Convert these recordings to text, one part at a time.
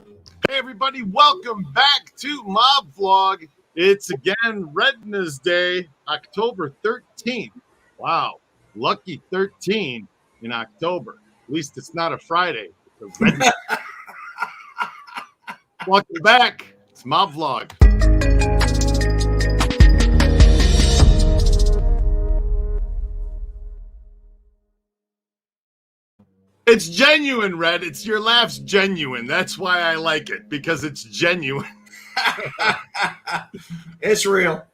Hey everybody, welcome back to MobVLog. It's again Rednesday, October 13th. Wow, lucky 13 in October. At least it's not a Friday. It's a Rednesday. Welcome back. It's MobVLog. It's genuine, Red. It's your laugh's genuine. That's why I like it, because it's genuine. It's real.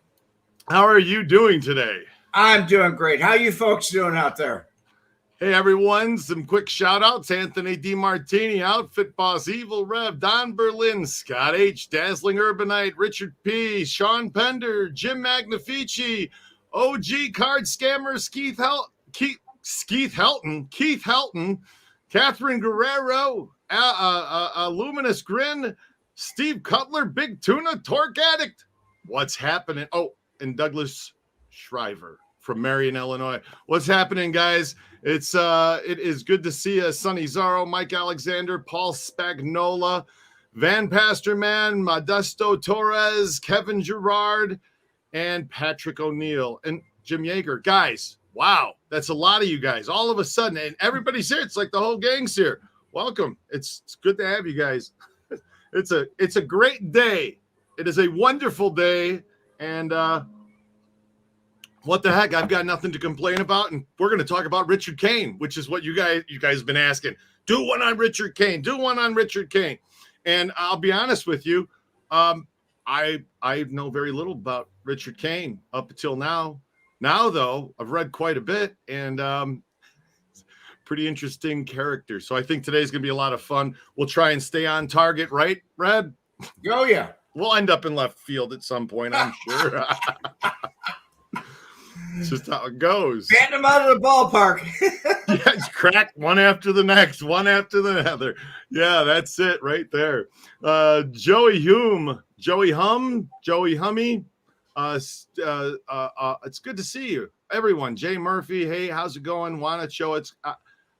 How are you doing today? I'm doing great. How you folks doing out there? Hey, everyone. Some quick shout-outs. Anthony DiMartini, Outfit Boss, Evil Rev, Don Berlin, Scott H., Dazzling Urbanite, Richard P., Sean Pender, Jim Magnifici, OG Card Scammers, Keith Helton, Catherine Guerrero, Luminous Grin, Steve Cutler, Big Tuna, Torque Addict. What's happening? Oh, and Douglas Shriver from Marion, Illinois. What's happening, guys? It is good to see Sonny Zarro, Mike Alexander, Paul Spagnola, Van Pasterman, Modesto Torres, Kevin Gerard, and Patrick O'Neill, and Jim Yeager. Guys, wow, that's a lot of you guys all of a sudden, and everybody's here. It's like the whole gang's here. Welcome. It's good to have you guys. It's a great day. It is a wonderful day, and what the heck? I've got nothing to complain about, and we're going to talk about Richard Cain, which is what you guys have been asking. Do one on Richard Cain. Do one on Richard Cain. And I'll be honest with you, I know very little about Richard Cain up until now. Now, though, I've read quite a bit, and pretty interesting character. So I think today's going to be a lot of fun. We'll try and stay on target, right, Red? Oh, yeah. We'll end up in left field at some point, I'm sure. It's just how it goes. Ban them out of the ballpark. Yeah, it's cracked one after the next, one after the other. Yeah, that's it right there. Joey Hummy. It's good to see you, everyone. Jay Murphy, hey, how's it going? Wanna show it's.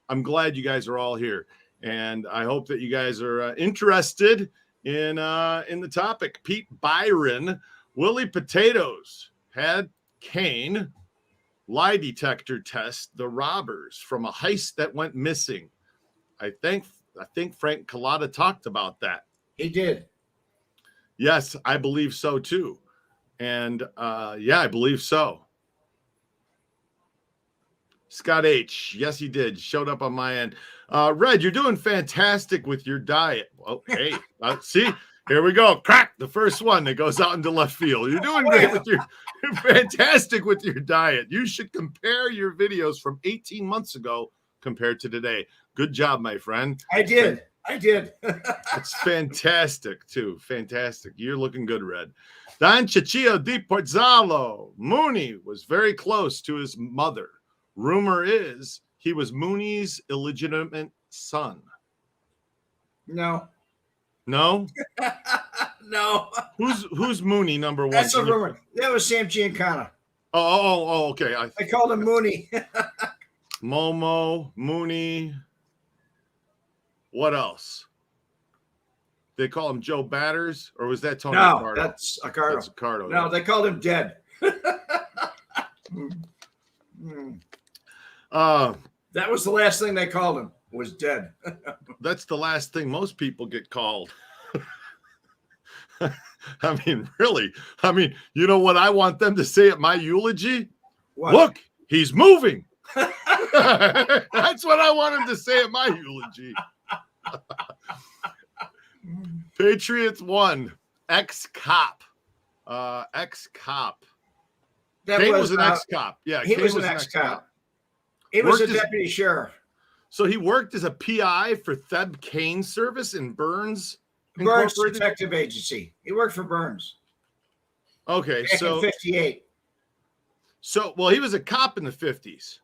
I'm glad you guys are all here, and I hope that you guys are interested in the topic. Pete Byron, Willie Potatoes had Kane lie detector test the robbers from a heist that went missing. I think Frank Collada talked about that. He did. Yes, I believe so too. And yeah, I believe so. Scott H. Yes, he did. Showed up on my end. Red, you're doing fantastic with your diet. Oh, hey, see, here we go. Crack the first one that goes out into left field. You're doing great with you're fantastic with your diet. You should compare your videos from 18 months ago compared to today. Good job, my friend. I did. It's fantastic, too. Fantastic. You're looking good, Red. Don Ciccio di Porzalo. Mooney was very close to his mother. Rumor is he was Mooney's illegitimate son. No. No? No. Who's Mooney, number one? That's a rumor. That was Sam Giancana. Oh, okay. I called him Mooney. Momo, Mooney. What else? They call him Joe Batters, or was that Tony Accardo? That's Accardo. That's Accardo. No, they called him Dead. That was the last thing they called him, was Dead. That's the last thing most people get called. I mean, really. I mean, you know what I want them to say at my eulogy? What? Look, he's moving. That's what I want him to say at my eulogy. Patriots won. Ex-cop. Ex-cop. Kane was an ex-cop. Yeah, he was an ex-cop. He was a deputy sheriff. So he worked as a PI for Theb Kane Service in Burns Detective Agency. He worked for Burns. Okay, back in 58. So, well, he was a cop in the 50s.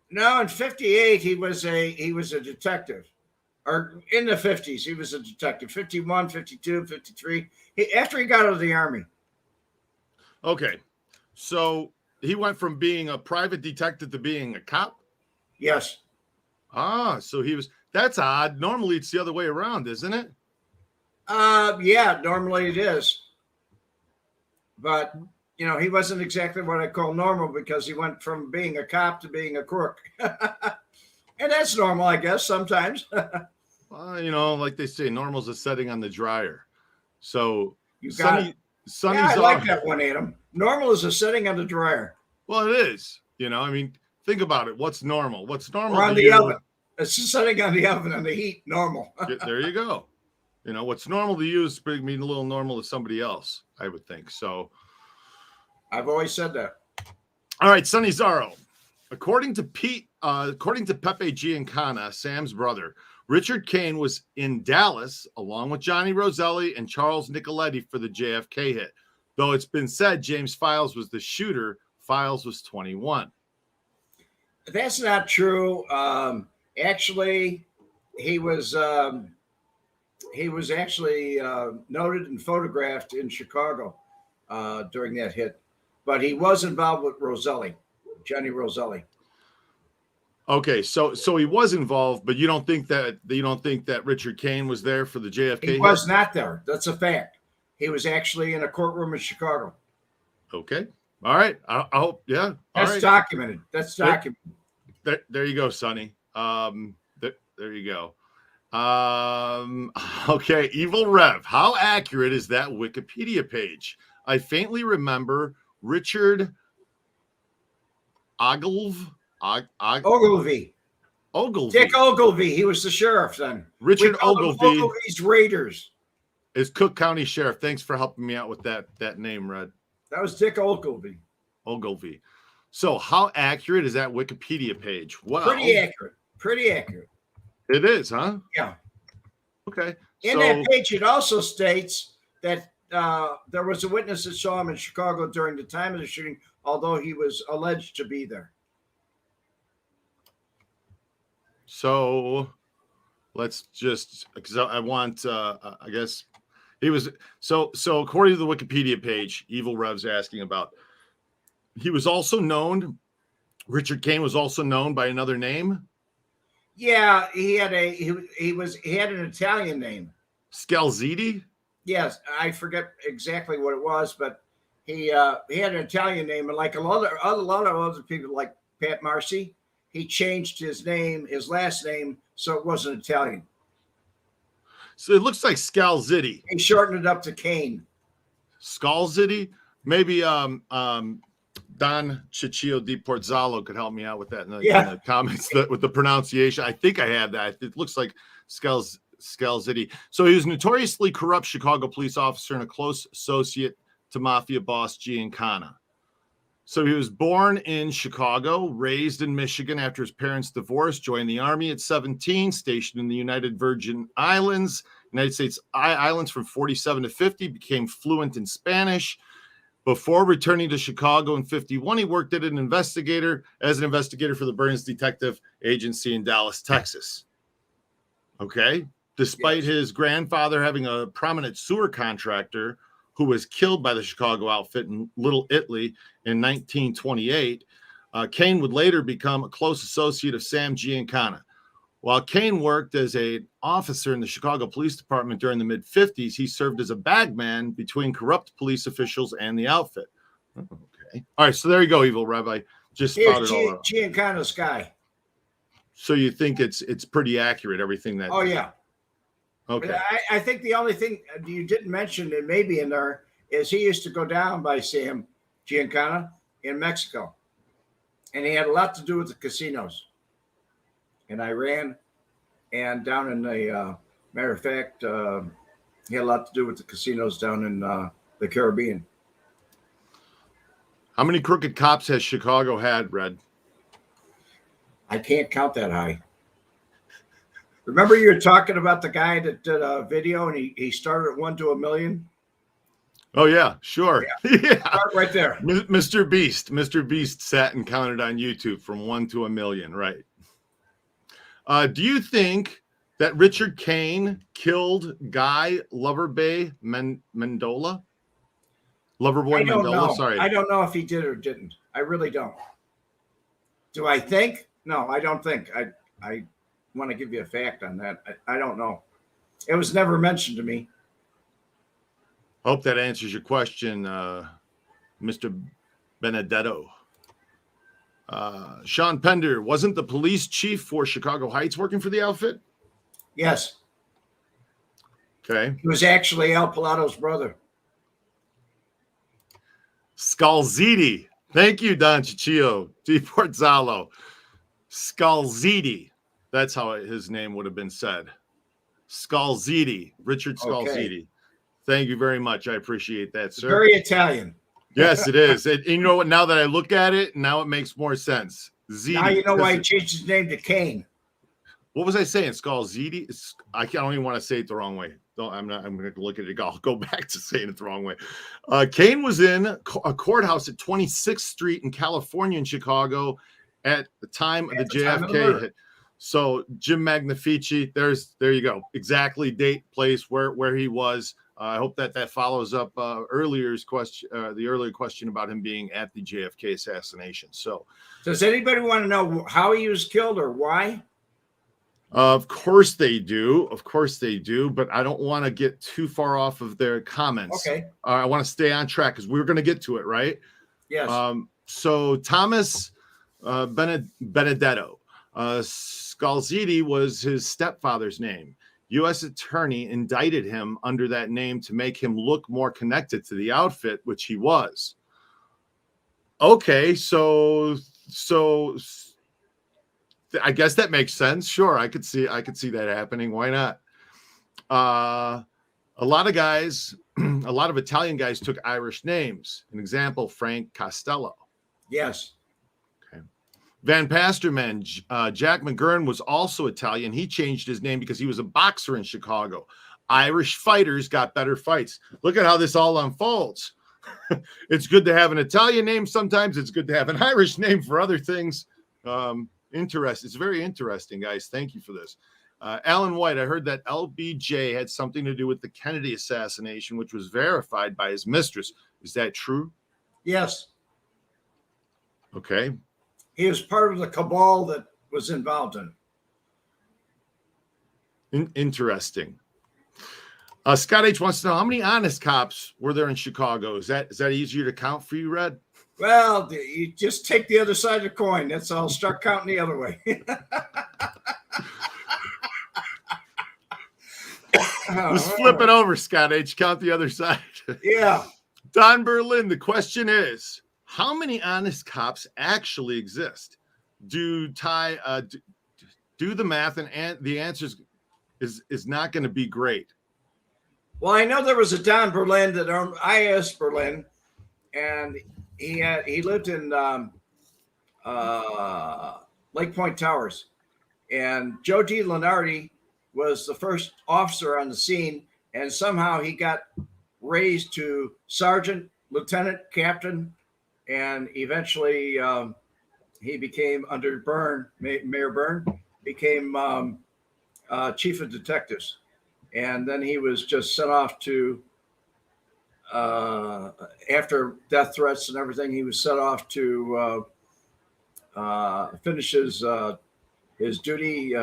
No, in 58 he was a detective. Or in the 50s he was a detective. 51, 52, 53. After he got out of the Army. Okay. So he went from being a private detective to being a cop? Yes. Ah, so he was. That's odd. Normally it's the other way around, isn't it? Yeah, normally it is. But, you know, he wasn't exactly what I call normal because he went from being a cop to being a crook. And that's normal, I guess, sometimes. Well, you know, like they say, normal's a setting on the dryer. So You got it. Yeah, I like that one, Adam. Normal is a setting on the dryer. Well, it is. You know, I mean, think about it. What's normal? What's normal Or on to the you? oven. It's a setting on the oven on the heat, normal. There you go. You know, what's normal to you is being a little normal to somebody else, I would think. So I've always said that. All right, Sonny Zarro. According to Pepe Giancana, Sam's brother, Richard Cain was in Dallas along with Johnny Roselli and Charles Nicoletti for the JFK hit. Though it's been said James Files was the shooter, Files was 21. That's not true. Actually, he was actually noted and photographed in Chicago during that hit, but he was involved with Roselli, Johnny Roselli. Okay, so he was involved, but you don't think that Richard Cain was there for the JFK? He was not there. That's a fact. He was actually in a courtroom in Chicago. Okay, all right. I hope, yeah. That's documented. That's documented. There you go, Sonny. There you go. Okay, Evil Rev. How accurate is that Wikipedia page? I faintly remember Richard Ogilvie. Dick Ogilvie. He was the sheriff then. Richard Ogilvie. Ogilvie's Raiders. Is Cook County Sheriff. Thanks for helping me out with that name, Red. That was Dick Ogilvie. Ogilvie. So how accurate is that Wikipedia page? Wow. Pretty accurate. Pretty accurate. It is, huh? Yeah. Okay. In that page, it also states that there was a witness that saw him in Chicago during the time of the shooting, although he was alleged to be there. So let's just, because I want, I guess he was, so according to the Wikipedia page, Evil Rev's asking about, he was also known, Richard Cain was also known by another name. Yeah, he had an Italian name. Scalzitti? Yes, I forget exactly what it was, but he had an Italian name, and like a lot of other people, like Pat Marcy, he changed his name, his last name, so it wasn't Italian. So it looks like Scalzitti. He shortened it up to Kane. Scalzitti? Maybe Don Ciccio di Porzalo could help me out with that in the comments with the pronunciation. I think I have that. It looks like Scalzitti. So he was a notoriously corrupt Chicago police officer and a close associate to mafia boss Giancana. So he was born in Chicago, raised in Michigan after his parents divorced, joined the Army at 17, stationed in the United States Islands from 47 to 50, became fluent in Spanish. Before returning to Chicago in 51, he worked as an investigator for the Burns Detective Agency in Dallas, Texas. Okay. Despite his grandfather having a prominent sewer contractor who was killed by the Chicago outfit in Little Italy in 1928, Cain would later become a close associate of Sam Giancana. While Cain worked as an officer in the Chicago Police Department during the mid-50s, he served as a bagman between corrupt police officials and the outfit. Okay. All right, so there you go, Evil Rabbi. Just spotted all out. Giancana's guy. So you think it's pretty accurate, everything that... Oh, yeah. Okay. I think the only thing you didn't mention, and maybe in there, is he used to go down by Sam Giancana in Mexico. And he had a lot to do with the casinos in Iran and down in the, matter of fact, he had a lot to do with the casinos down in the Caribbean. How many crooked cops has Chicago had, Red? I can't count that high. Remember you were talking about the guy that did a video and he started at 1 to 1 million? Oh, yeah, sure. Yeah. Start right there. Mr. Beast. Mr. Beast sat and counted on YouTube from 1 to 1 million, right? Do you think that Richard Cain killed Guy Loverboy Mendola? Loverboy Mendola, sorry. I don't know if he did or didn't. I really don't. Do I think? No, I don't think. I want to give you a fact on that. I don't know. It was never mentioned to me. Hope that answers your question, Mr. Benedetto. Sean Pender, wasn't the police chief for Chicago Heights working for the outfit? Yes. Okay. He was actually Al Pilato's brother. Scalziti. Thank you, Don Ciccio. Di Porzalo. Scalziti. That's how his name would have been said. Scalziti. Richard Scalziti. Okay. Thank you very much. I appreciate that, sir. Very Italian. Yes, it is. And you know what? Now that I look at it, now it makes more sense. Ziti, now you know why he changed his name to Kane. What was I saying? Scalziti? I don't even want to say it the wrong way. I'm going to look at it. I'll go back to saying it the wrong way. Kane was in a courthouse at 26th Street in California in Chicago at the time of the JFK hit. So Jim Magnifici, there you go. Exactly date, place, where he was. I hope that follows up the earlier question about him being at the JFK assassination. So, does anybody want to know how he was killed or why? Of course they do. But I don't want to get too far off of their comments. Okay. I want to stay on track because we're going to get to it, right? Yes. So Thomas Benedetto, Scalziti was his stepfather's name. U.S. attorney indicted him under that name to make him look more connected to the outfit, which he was. Okay, so I guess that makes sense. Sure, I could see that happening. Why not? A lot of Italian guys took Irish names. An example, Frank Costello. Yes. Van Pasterman, Jack McGurn was also Italian. He changed his name because he was a boxer in Chicago. Irish fighters got better fights. Look at how this all unfolds. It's good to have an Italian name sometimes. It's good to have an Irish name for other things. Interesting. It's very interesting, guys. Thank you for this. Alan White, I heard that LBJ had something to do with the Kennedy assassination, which was verified by his mistress. Is that true? Yes. Okay. He was part of the cabal that was involved in it. Interesting. Scott H wants to know how many honest cops were there in Chicago. Is that easier to count for you, Red? Well, you just take the other side of the coin. That's all. Start counting the other way. Just flip it over, Scott H. Count the other side. Yeah. Don Berlin, the question is, how many honest cops actually exist? Do the math, and the answer is not going to be great. Well, I know there was a Don Berlin that owned IS Berlin, and he lived in Lake Point Towers, and Joe D. Lenardi was the first officer on the scene, and somehow he got raised to sergeant, lieutenant, captain, and eventually he became under Byrne, Mayor Byrne, became chief of detectives. And then he was just sent off to, after death threats and everything, he was sent off to finish his duty,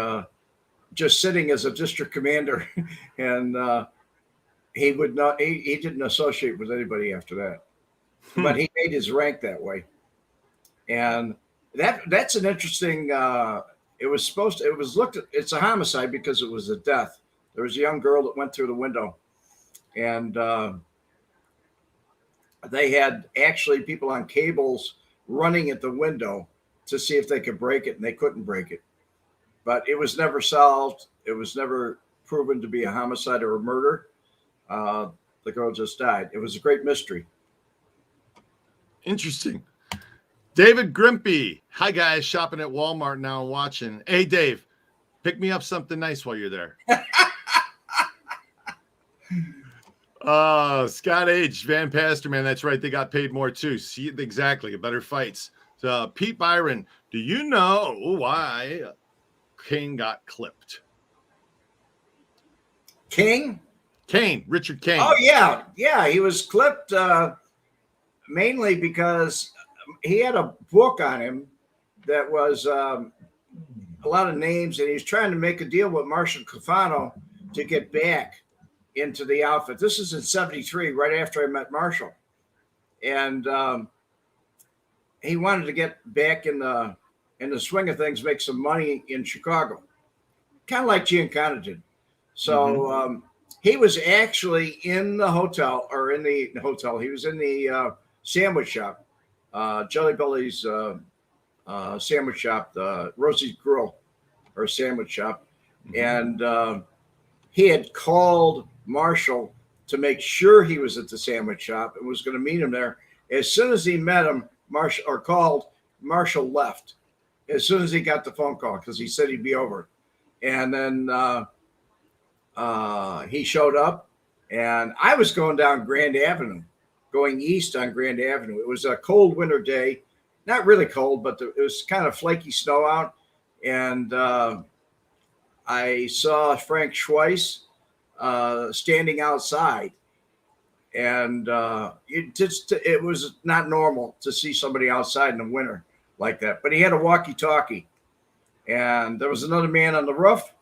just sitting as a district commander. And he didn't associate with anybody after that. But he made his rank that way. And that's an interesting, it's a homicide because it was a death. There was a young girl that went through the window, and they had actually people on cables running at the window to see if they could break it, and they couldn't break it. But it was never solved. It was never proven to be a homicide or a murder. The girl just died. It was a great mystery. Interesting. David Grimpy. Hi, guys. Shopping at Walmart now and watching. Hey, Dave, pick me up something nice while you're there. Scott H. Van Pasterman. That's right. They got paid more, too. See, exactly. Better fights. Pete Byron. Do you know why Kane got clipped? King? Kane. Richard Cain. Oh, yeah. Yeah, he was clipped mainly because he had a book on him that was a lot of names, and he's trying to make a deal with Marshall Cafano to get back. into the outfit. This is in 73, right after I met Marshall. And he wanted to get back in the swing of things, make some money in Chicago, kind of like Giancana did. So he was actually in the hotel, or in the hotel. He was in the sandwich shop, Jelly Belly's sandwich shop, the Rosie's Grill, or sandwich shop. And he had called Marshall to make sure he was at the sandwich shop and was going to meet him there. As soon as he met him, Marshall left as soon as he got the phone call, because he said he'd be over. And then he showed up, and I was going down Grand Avenue, going east on Grand Avenue. It was a cold winter day, not really cold, but it was kind of flaky snow out. And I saw Frank Schweiss standing outside, and it was not normal to see somebody outside in the winter like that. But he had a walkie-talkie, and there was another man on the roof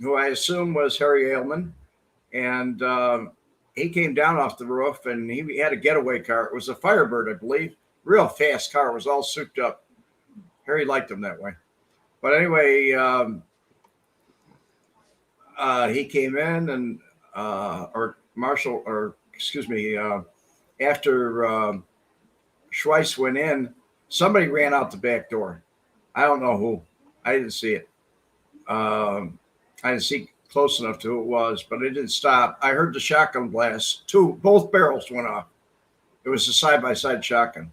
who I assume was Harry Ailman, and he came down off the roof, and he had a getaway car. It was a Firebird, I believe, real fast car. It was all souped up. Harry liked him that way. But anyway, he came in, and after Schweiss went in, somebody ran out the back door. I don't know who. I didn't see it. I didn't see close enough to who it was, but it didn't stop. I heard the shotgun blast. Both barrels went off. It was a side-by-side shotgun.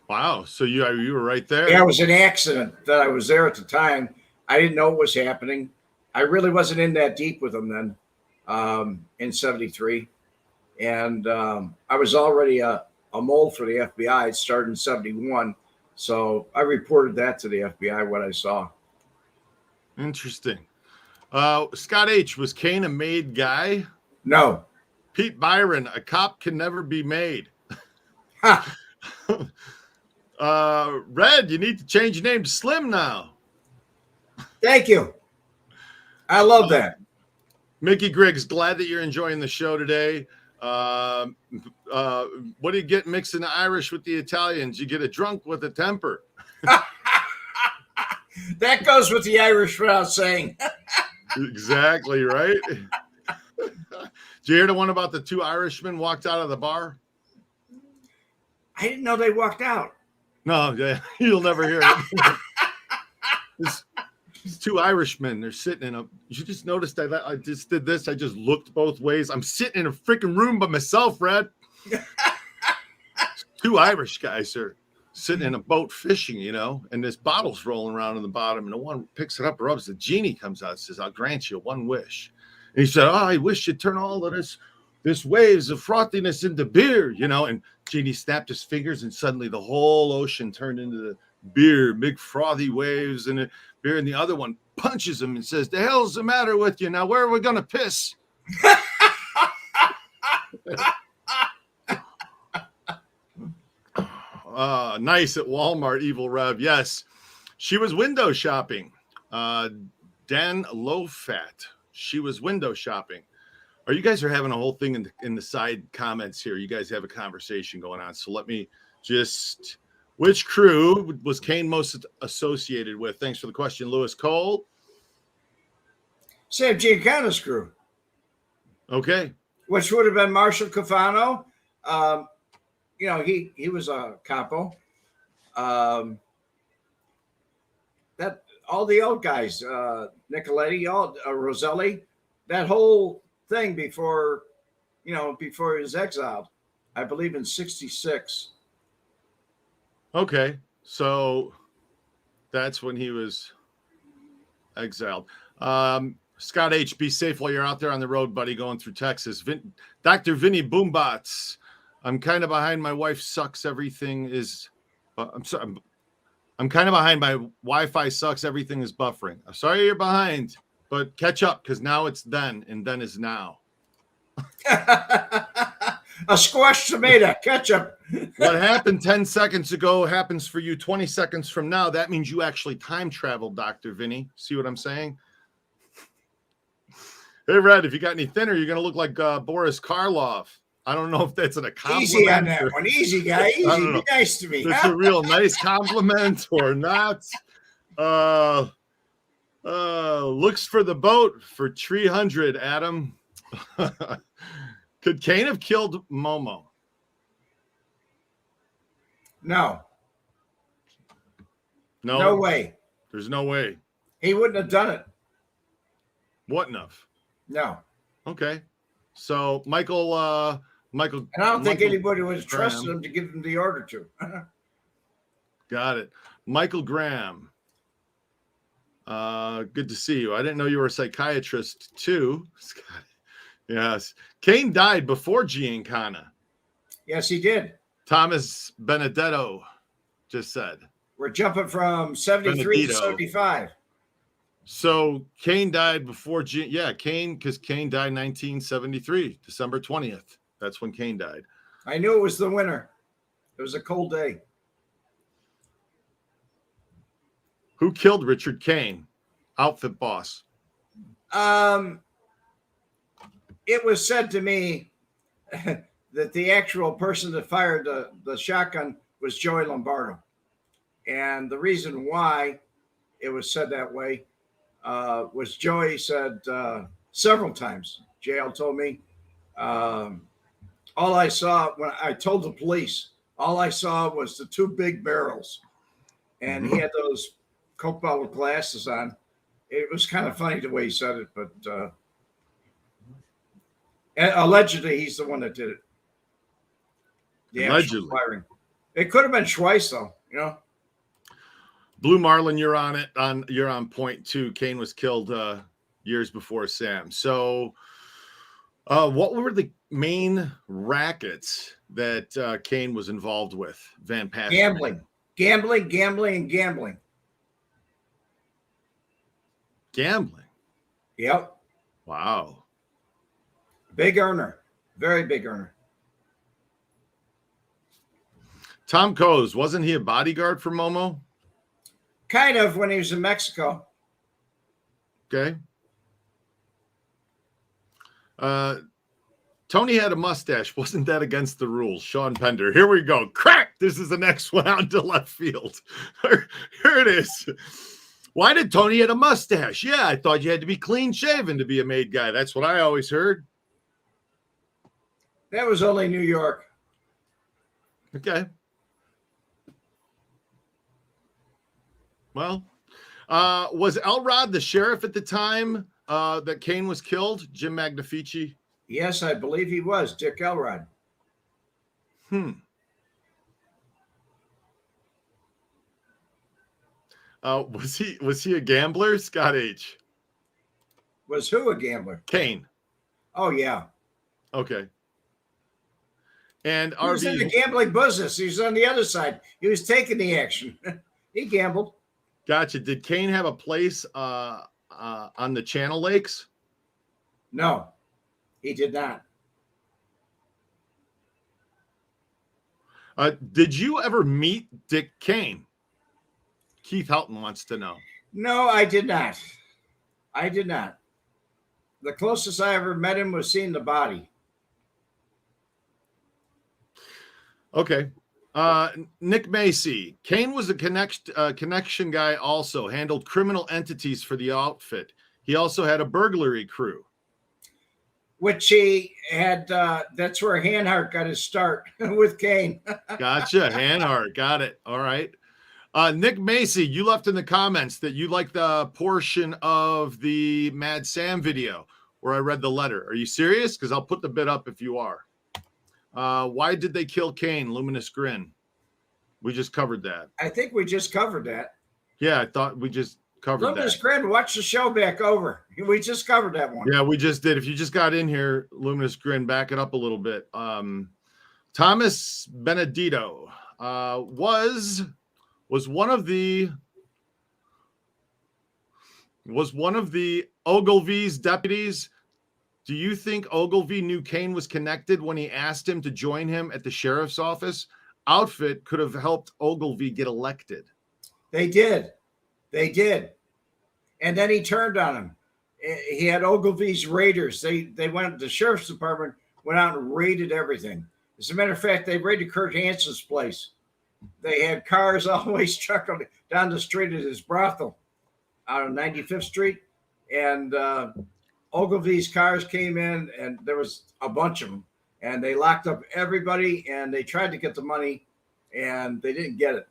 Wow. So you were right there. Yeah, it was an accident that I was there at the time. I didn't know what was happening. I really wasn't in that deep with them then in 73. And I was already a mole for the FBI. It started in 71. So I reported that to the FBI, what I saw. Interesting. Scott H., was Kane a made guy? No. Pete Byron, a cop can never be made. Red, you need to change your name to Slim now. Thank you. I love that. Mickey Griggs, glad that you're enjoying the show today. What do you get mixing the Irish with the Italians? You get a drunk with a temper. That goes with the Irish without saying. Exactly, right? Did you hear the one about the two Irishmen walked out of the bar? I didn't know they walked out. No, yeah, you'll never hear it. These two Irishmen, they're sitting in you just noticed that I just did this. I just looked both ways. I'm sitting in a freaking room by myself, Red. Two Irish guys are sitting in a boat fishing, and this bottle's rolling around in the bottom, and the one picks it up, rubs. The genie comes out and says, "I'll grant you one wish." And he said, I wish you'd turn all of this waves of frothiness into beer, and Genie snapped his fingers, and suddenly the whole ocean turned into the beer, big frothy waves and beer. And the other one punches him and says, "The hell's the matter with you? Now, where are we going to piss?" Nice at Walmart, Evil Rev. Yes, she was window shopping. Dan Lowfat, she was window shopping. You guys are having a whole thing in the side comments here. You guys have a conversation going on. So let me just, which crew was Kane most associated with? Thanks for the question, Lewis Cole. Sam Giancana's crew. Okay. Which would have been Marshall Cafano. He was a capo. That all the old guys, Nicoletti, Roselli, that whole thing before he was exiled, I believe in 66. Okay. So that's when he was exiled. Scott H., be safe while you're out there on the road, buddy, going through Texas. Dr. Vinny Boombots, I'm kind of behind. My wife sucks. Everything is, I'm sorry. I'm kind of behind. My Wi-Fi sucks. Everything is buffering. I'm sorry you're behind, but catch up, because now it's then, and then is now. A squashed tomato, ketchup. What happened 10 seconds ago happens for you 20 seconds from now. That means you actually time traveled, Dr. Vinny. See what I'm saying? Hey, Red, if you got any thinner, you're going to look like Boris Karloff. I don't know if that's an compliment. Easy on that one. Easy, guy. Easy. Be nice to me. It's a real nice compliment or not. Looks for the boat for 300, Adam. Could Kane have killed Momo? No. No. No way. There's no way. He wouldn't have done it. Wouldn't have. No. Okay. So Michael. And I don't think anybody was trusting him to give him the order to. Got it. Michael Graham. Good to see you. I didn't know you were a psychiatrist too. Yes. Kane died before Giancana. Yes, he did. Thomas Benedetto just said. We're jumping from 73 to 75. So Kane died before Kane, because Kane died 1973, December 20th. That's when Kane died. I knew it was the winter. It was a cold day. Who killed Richard Cain? Outfit boss. It was said to me that the actual person that fired the shotgun was Joey Lombardo. And the reason why it was said that way was Joey said several times, JL told me, all I saw when I told the police, all I saw was the two big barrels. And he had those Coke bottle glasses on. It was kind of funny the way he said it, but allegedly he's the one that did it. The actual firing. It could have been Schweiss, though, you know. Blue Marlin, you're on it. You're on point too. Kane was killed years before Sam. So, what were the main rackets that Kane was involved with? Van Patten. Gambling. Yep. Wow. Big earner. Very big earner. Tom Coase, wasn't he a bodyguard for Momo? Kind of, when he was in Mexico. Okay. Tony had a mustache. Wasn't that against the rules? Sean Pender. Here we go. Crack! This is the next one out to left field. Here it is. Why did Tony have a mustache? Yeah, I thought you had to be clean shaven to be a made guy. That's what I always heard. That was only New York. Okay. Well, was Elrod the sheriff at the time that Kane was killed? Jim Magnifici? Yes, I believe he was. Dick Elrod. Was he a gambler? Scott H. Was who a gambler? Kane. Oh, yeah. Okay. And he was in the gambling business. He was on the other side. He was taking the action. He gambled. Gotcha. Did Kane have a place on the Channel Lakes? No, he did not. Did you ever meet Dick Kane? Keith Helton wants to know. No, I did not. I did not. The closest I ever met him was seeing the body. Okay. Nick Macy. Kane was a connection guy also, handled criminal entities for the outfit. He also had a burglary crew. Which he had, that's where Hanhart got his start with Kane. Gotcha. Hanhart. Got it. All right. Nick Macy, you left in the comments that you like the portion of the Mad Sam video where I read the letter. Are you serious? Because I'll put the bit up if you are. Why did they kill Kane? Luminous Grin. We just covered that. I think we just covered that. Yeah, I thought we just covered Luminous Grin, watch the show back over. We just covered that one. Yeah, we just did. If you just got in here, Luminous Grin, back it up a little bit. Thomas Benedetto was one of the Ogilvy's deputies. Do you think Ogilvy knew Kane was connected when he asked him to join him at the sheriff's office? Outfit could have helped Ogilvy get elected. They did. And then he turned on him. he had Ogilvy's Raiders. They went, the sheriff's department went out and raided everything. As a matter of fact, they raided Kurt Hansen's place. They had cars always truckled down the street at his brothel out on 95th Street. And Ogilvy's cars came in, and there was a bunch of them. And they locked up everybody, and they tried to get the money, and they didn't get it.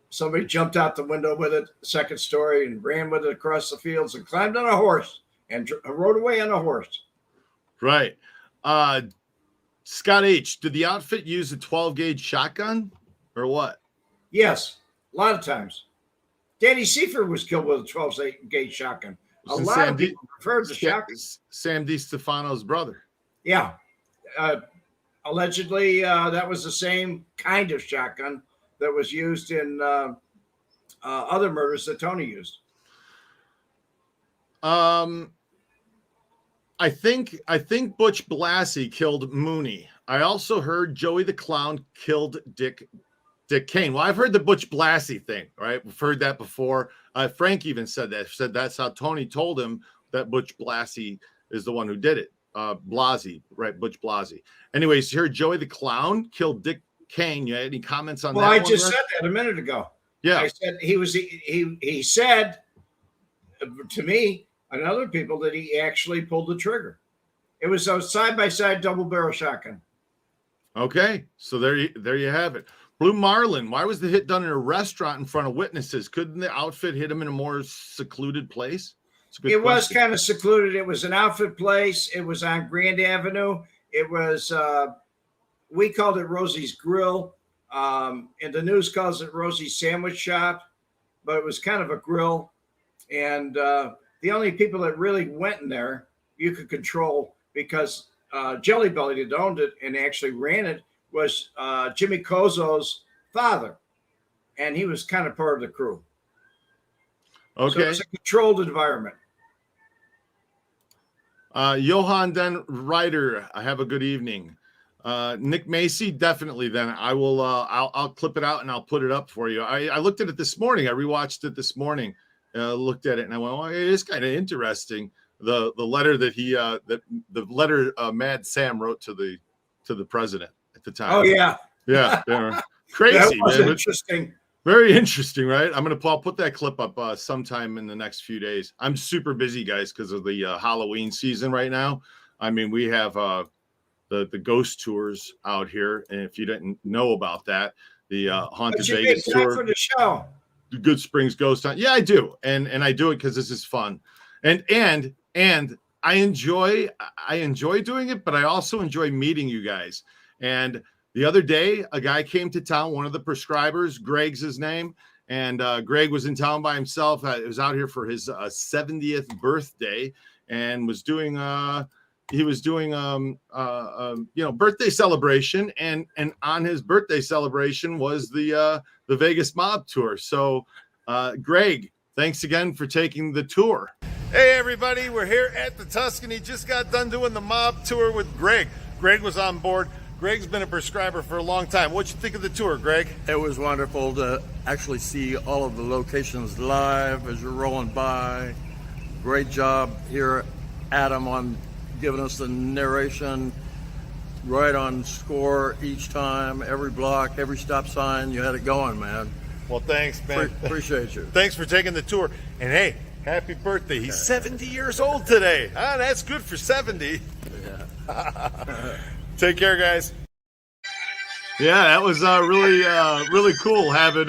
Somebody jumped out the window with it, second story, and ran with it across the fields and climbed on a horse and rode away on a horse. Right. Scott H., did the outfit use a 12-gauge shotgun or what? Yes, a lot of times. Danny Seifert was killed with a 12-gauge shotgun. A lot of people preferred the shotgun. Sam DiStefano's brother. Yeah. Allegedly, that was the same kind of shotgun that was used in other murders that Tony used. I think Butch Blassie killed Mooney. I also heard Joey the Clown killed Dick Cain. Well, I've heard the Butch Blassie thing, right? We've heard that before. Frank even said that. Said that's how Tony told him that Butch Blassie is the one who did it. Blassie, right? Butch Blassie. Anyways, you heard Joey the Clown killed Dick Cain. You had any comments on that? Well, I just said that a minute ago. Yeah. I said he said to me and other people that he actually pulled the trigger. It was a side-by-side double barrel shotgun. Okay, so there you have it. Blue Marlin, why was the hit done in a restaurant in front of witnesses? Couldn't the outfit hit him in a more secluded place? It was kind of secluded. It was an outfit place. It was on Grand Avenue. It was, we called it Rosie's Grill. And the news calls it Rosie's Sandwich Shop, but it was kind of a grill. And the only people that really went in there you could control, because Jelly Belly that owned it and actually ran it was Jimmy Kozo's father, and he was kind of part of the crew. Okay, so it's a controlled environment. Johan Den Ryder, I have a good evening. Nick Macy, definitely. Then I will. I'll clip it out and I'll put it up for you. I looked at it this morning. I rewatched it this morning. Looked at it and I went, "Oh, it is kind of interesting." The letter that the letter Mad Sam wrote to the president at the time. Oh yeah, yeah, crazy. That was man. interesting. Very interesting, right? I'll put that clip up sometime in the next few days. I'm super busy, guys, because of the Halloween season right now. I mean, we have the ghost tours out here, and if you didn't know about that, the Haunted Vegas tour for the show. The Good Springs Ghost Hunt. Yeah, I do, and I do it because this is fun, and I enjoy doing it, but I also enjoy meeting you guys. And the other day, a guy came to town, one of the Perscribers, Greg's his name, and Greg was in town by himself. He was out here for his 70th birthday and was doing birthday celebration, and on his birthday celebration was the Vegas Mob Tour. So, Greg, thanks again for taking the tour. Hey, everybody, we're here at the Tuscany. Just got done doing the Mob Tour with Greg. Greg was on board. Greg's been a Perscriber for a long time. What'd you think of the tour, Greg? It was wonderful to actually see all of the locations live as you're rolling by. Great job here, Adam, on giving us the narration right on score each time, every block, every stop sign. You had it going, man. Well, thanks, man. Appreciate you. Thanks for taking the tour. And hey, happy birthday. He's 70 years old today. That's good for 70. Yeah. Take care, guys. Yeah, that was really cool having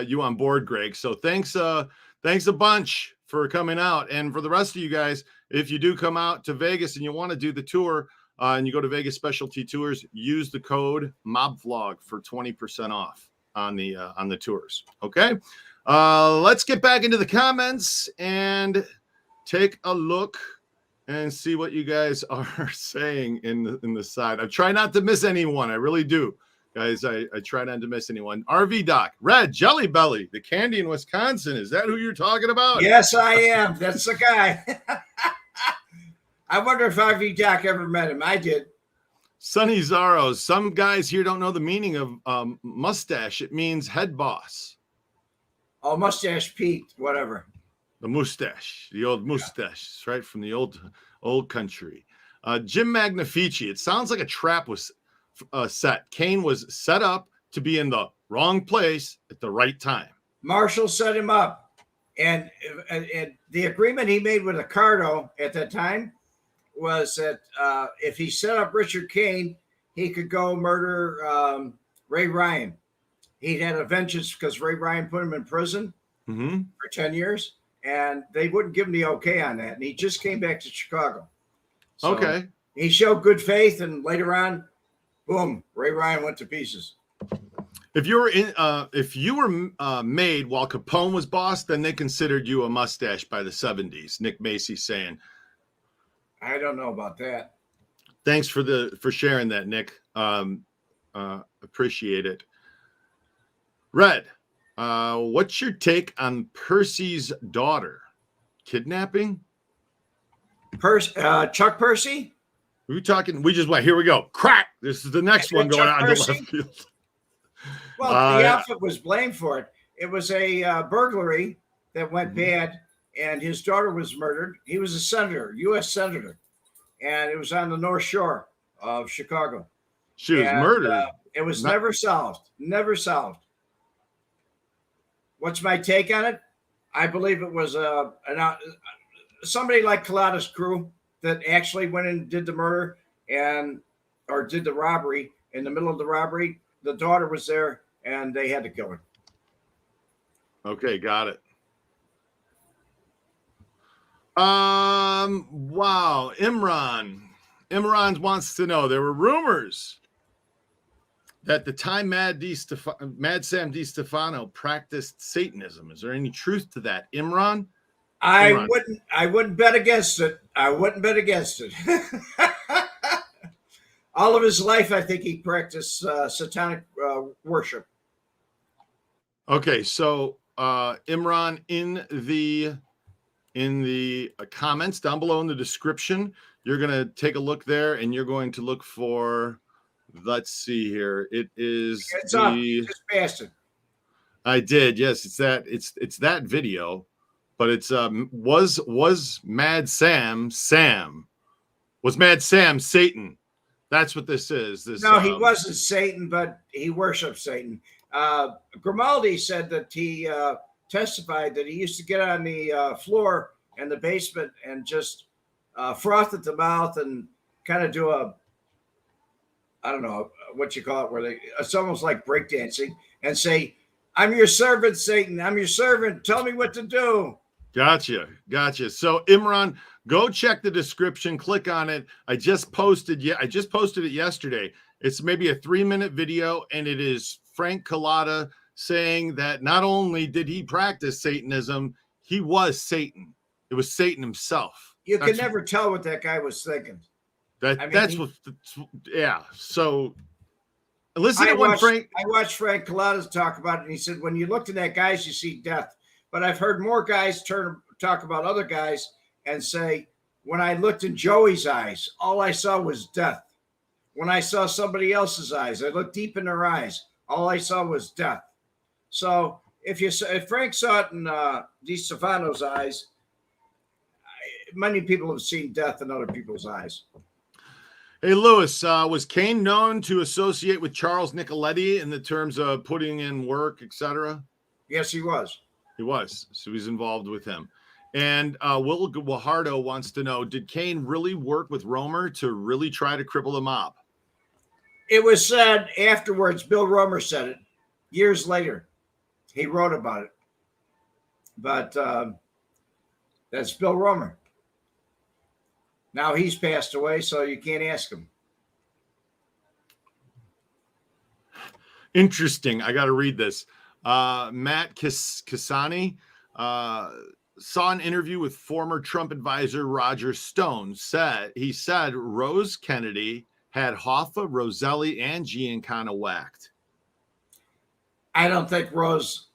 you on board, Greg. So thanks a bunch for coming out. And for the rest of you guys, if you do come out to Vegas and you want to do the tour and you go to Vegas Specialty Tours, use the code MobVLog for 20% off on the tours. Okay, let's get back into the comments and take a look and see what you guys are saying in the side. I try not to miss anyone. I really do, guys. I try not to miss anyone. RV Doc, Red Jelly Belly, the candy in Wisconsin. Is that who you're talking about? Yes, I am. That's the guy. I wonder if RV Doc ever met him. I did. Sonny Zaros. Some guys here don't know the meaning of mustache. It means head boss. Oh, Mustache Pete, whatever. The mustache, the old mustache, right from the old country. Jim Magnifici. It sounds like a trap was set. Kane was set up to be in the wrong place at the right time. Marshall set him up, and the agreement he made with Ricardo at that time was that if he set up Richard Cain, he could go murder Ray Ryan. He had a vengeance because Ray Ryan put him in prison for 10 years, and they wouldn't give him the okay on that. And he just came back to Chicago. So okay. He showed good faith, and later on, boom, Ray Ryan went to pieces. If you were made while Capone was boss, then they considered you a mustache by the 70s. Nick Macy saying. I don't know about that. Thanks for sharing that, Nick. Appreciate it. Red, what's your take on Percy's daughter? Kidnapping? Chuck Percy? We talking? We just went. Here we go. Crack. This is the next one going on to left field. Well, the outfit was blamed for it. It was a burglary that went bad, and his daughter was murdered. He was a senator, U.S. senator, and it was on the North Shore of Chicago. She was murdered. It was never solved. Never solved. What's my take on it? I believe it was somebody like Collada's crew that actually went and did the murder or did the robbery. In the middle of the robbery, the daughter was there, and they had to kill her. Okay, got it. Wow. Imran wants to know, there were rumors that the time Mad Sam DiStefano practiced Satanism. Is there any truth to that, Imran? I wouldn't bet against it. I wouldn't bet against it. All of his life, I think he practiced satanic worship. Okay, so Imran, in the comments down below in the description, you're going to take a look there, and you're going to look for, let's see here. It is just passed it. I did, yes. It's that video, but it's was Mad Sam was Mad Sam Satan? That's what this is. No, he wasn't Satan, but he worshipped Satan. Grimaldi said that he testified that he used to get on the floor in the basement and just froth at the mouth and kind of do I don't know what you call it, it's almost like breakdancing, and say, "I'm your servant, Satan. I'm your servant. Tell me what to do." Gotcha. So Imran, go check the description. Click on it. I just posted it yesterday. It's maybe a 3-minute video, and it is Frank Collada saying that not only did he practice Satanism, he was Satan. It was Satan himself. You can never tell what that guy was thinking. So listen to what Frank. I watched Frank Collada talk about it, and he said, when you look at that guys, you see death. But I've heard more guys talk about other guys and say, when I looked in Joey's eyes, all I saw was death. When I saw somebody else's eyes, I looked deep in their eyes. All I saw was death. So if Frank saw it in DiStefano's eyes, many people have seen death in other people's eyes. Hey, Lewis, was Kane known to associate with Charles Nicoletti in the terms of putting in work, etc.? Yes, he was. He was. So he's involved with him. And Will Guajardo wants to know, did Kane really work with Romer to really try to cripple the mob? It was said afterwards, Bill Romer said it years later. He wrote about it. But that's Bill Romer. Now he's passed away, so you can't ask him. Interesting. I got to read this. Matt Kisani saw an interview with former Trump advisor Roger Stone. He said Rose Kennedy had Hoffa, Roselli, and Giancana whacked. I don't think Rose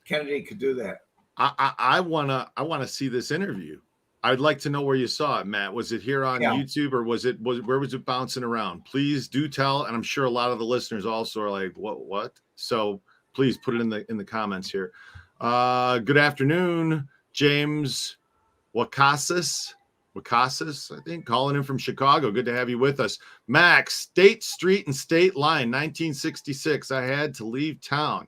Kennedy could do that. I wanna see this interview. I'd like to know where you saw it, Matt. Was it here on YouTube, or where was it bouncing around? Please do tell. And I'm sure a lot of the listeners also are like, what? So please put it in the comments here. Good afternoon, James Wakasis, I think, calling in from Chicago. Good to have you with us. Max, State Street and State Line, 1966. I had to leave town.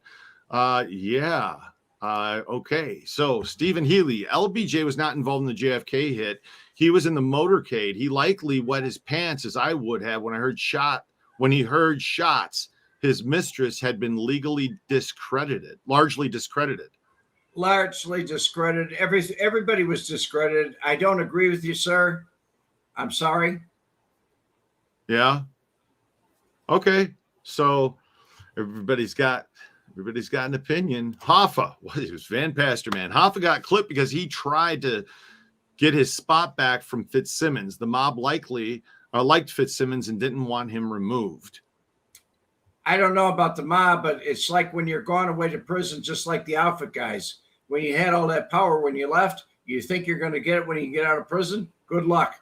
Yeah. Okay. So Stephen Healy, LBJ was not involved in the JFK hit. He was in the motorcade. He likely wet his pants as I would have when he heard shots. His mistress had been largely discredited. Largely discredited. Everybody was discredited. I don't agree with you, sir. I'm sorry. Yeah. Okay. So everybody's got an opinion. Hoffa, it was Van Pasterman. Hoffa got clipped because he tried to get his spot back from Fitzsimmons. The mob likely liked Fitzsimmons and didn't want him removed. I don't know about the mob, but it's like when you're gone away to prison, just like the outfit guys. When you had all that power when you left, you think you're going to get it when you get out of prison? Good luck.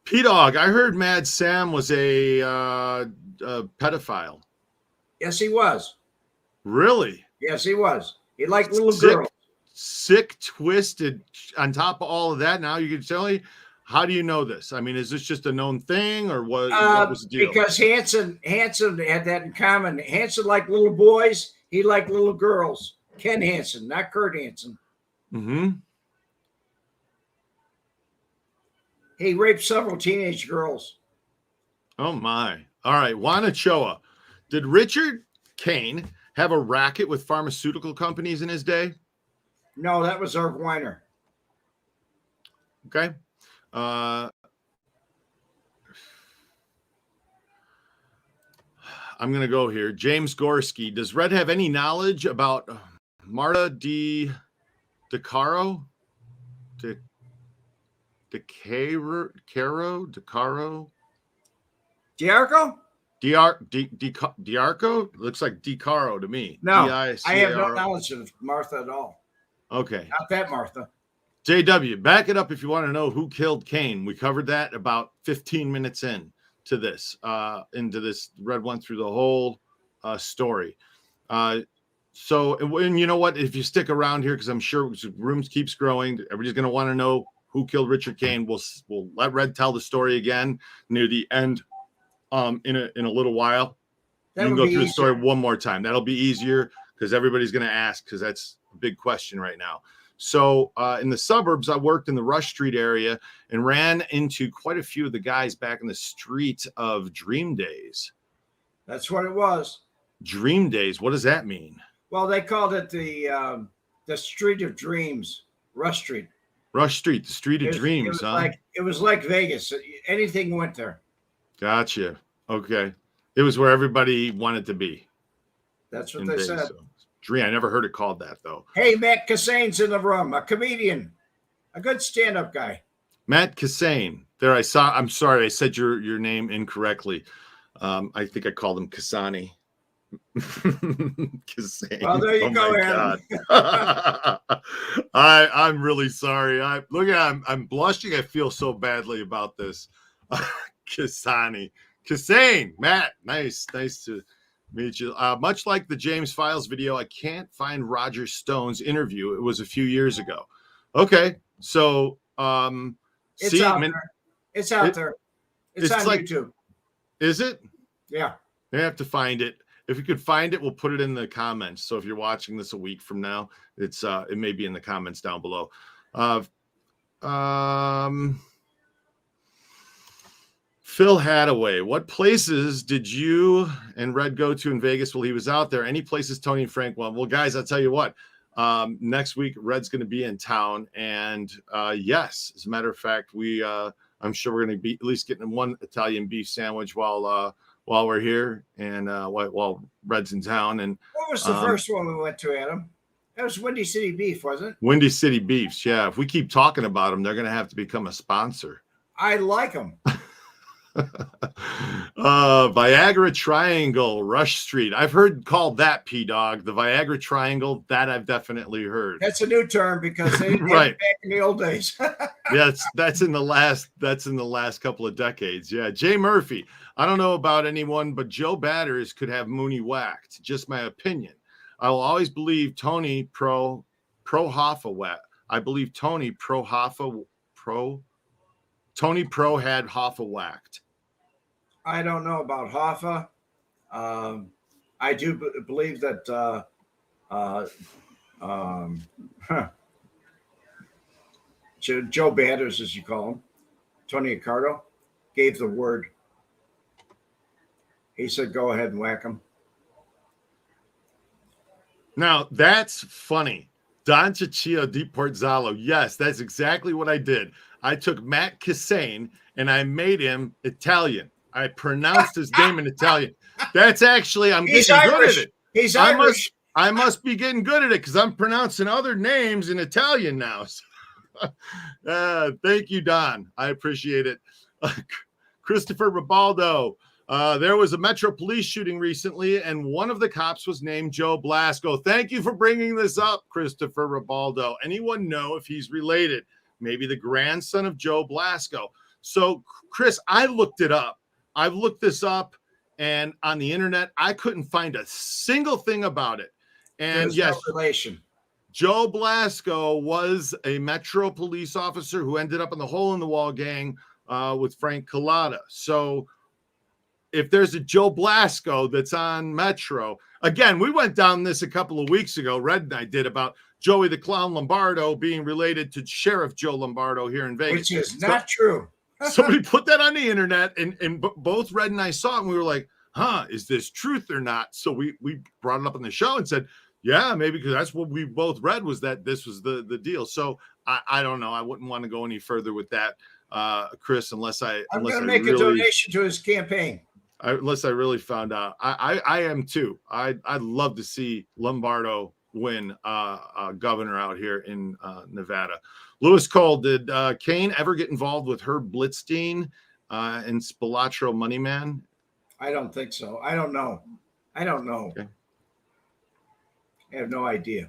P-Dog, I heard Mad Sam was a pedophile. Yes, he was. Really? Yes, he was. He liked little girls. Sick, twisted. On top of all of that, now you can tell me, how do you know this? I mean, is this just a known thing, or what was the deal? Because Hanson had that in common. Hanson liked little boys. He liked little girls. Ken Hansen, not Kurt Hansen. Mm-hmm. He raped several teenage girls. Oh, my. All right. Wanachoa. Did Richard Cain have a racket with pharmaceutical companies in his day? No, that was Irv Weiner. Okay. I'm going to go here. James Gorski. Does Red have any knowledge about Marta DeCaro? DeCaro? Diarco? Diarco? Looks like DeCaro to me. No, I have no knowledge of Martha at all. Okay. Not that Martha. JW, back it up if you want to know who killed Kane. We covered that about 15 minutes into this. Red went through the whole story. So, and you know what? If you stick around here, because I'm sure rooms keeps growing, everybody's going to want to know who killed Richard Cain. We'll let Red tell the story again near the end in a little while. You can go through the story one more time. That'll be easier because everybody's going to ask, because that's a big question right now. So in the suburbs, I worked in the Rush Street area and ran into quite a few of the guys back in the street of Dream Days. That's what it was. Dream Days. What does that mean? Well, they called it the Street of Dreams, Rush Street. Rush Street, the Street of Dreams, huh? It was like Vegas. Anything went there. Gotcha. Okay. It was where everybody wanted to be. That's what they said. So. Dream. I never heard it called that, though. Hey, Matt Cassane's in the room, a comedian, a good stand-up guy. Matt Cassane. There I saw. I'm sorry, I said your name incorrectly. I think I called him Cassani. Cassane. Well, there you go, Adam. I'm really sorry. I'm blushing. I feel so badly about this. Cassani. Cassane. Matt, nice to meet you. Much like the James Files video, I can't find Roger Stone's interview. It was a few years ago. Okay, so it's out there. It's out there. It's on YouTube. Is it? Yeah. You have to find it. If you could find it, we'll put it in the comments. So if you're watching this a week from now, it may be in the comments down below. Phil Hadaway, what places did you and Red go to in Vegas while he was out there? Any places Tony and Frank went? Well, guys, I'll tell you what. Next week, Red's going to be in town, and yes, as a matter of fact, I'm sure we're going to be at least getting one Italian beef sandwich while we're here and while Red's in town. And what was the first one we went to, Adam? That was Windy City Beef, wasn't it? Windy City Beefs, yeah. If we keep talking about them, they're going to have to become a sponsor. I like them. Viagra Triangle, Rush Street. I've heard called that, P-Dog. The Viagra Triangle, that I've definitely heard. That's a new term because they didn't have it back in the old days. Yeah, that's in the last couple of decades. Yeah, Jay Murphy. I don't know about anyone, but Joe Batters could have Mooney whacked. Just my opinion. I will always believe Tony pro Hoffa whack. I believe Tony pro Hoffa Tony pro had Hoffa whacked. I don't know about Hoffa. I do believe that Joe Batters, as you call him, Tony Accardo, gave the word. He said, go ahead and whack him. Now, that's funny. Don Ciccio di Porzalo. Yes, that's exactly what I did. I took Matt Cassane and I made him Italian. I pronounced his name in Italian. That's actually, I'm getting good at it. He's Irish. I must be getting good at it because I'm pronouncing other names in Italian now. Thank you, Don. I appreciate it. Christopher Ribaldo. There was a Metro Police shooting recently, and one of the cops was named Joe Blasco. Thank you for bringing this up, Christopher Ribaldo. Anyone know if he's related? Maybe the grandson of Joe Blasco. So, Chris, I looked it up. I've looked this up, and on the internet, I couldn't find a single thing about it. And There's yes, no relation. Joe Blasco was a Metro police officer who ended up in the Hole in the Wall gang with Frank Collada. So if there's a Joe Blasco that's on Metro, again, we went down this a couple of weeks ago. Red and I did about Joey the Clown Lombardo being related to Sheriff Joe Lombardo here in Vegas. Which is not true. Somebody put that on the internet, and both Red and I saw it, and we were like, is this truth or not? So we brought it up on the show and said, yeah, maybe, because that's what we both read, was that this was the deal. So I don't know. I wouldn't want to go any further with that, Chris, unless I'm going to make a donation to his campaign. Unless I really found out. I am too. I'd love to see Lombardo win governor out here in Nevada. Lewis Cole, did Kane ever get involved with Herb Blitzstein and Spilatro Moneyman? I don't think so. I don't know. Okay. I have no idea.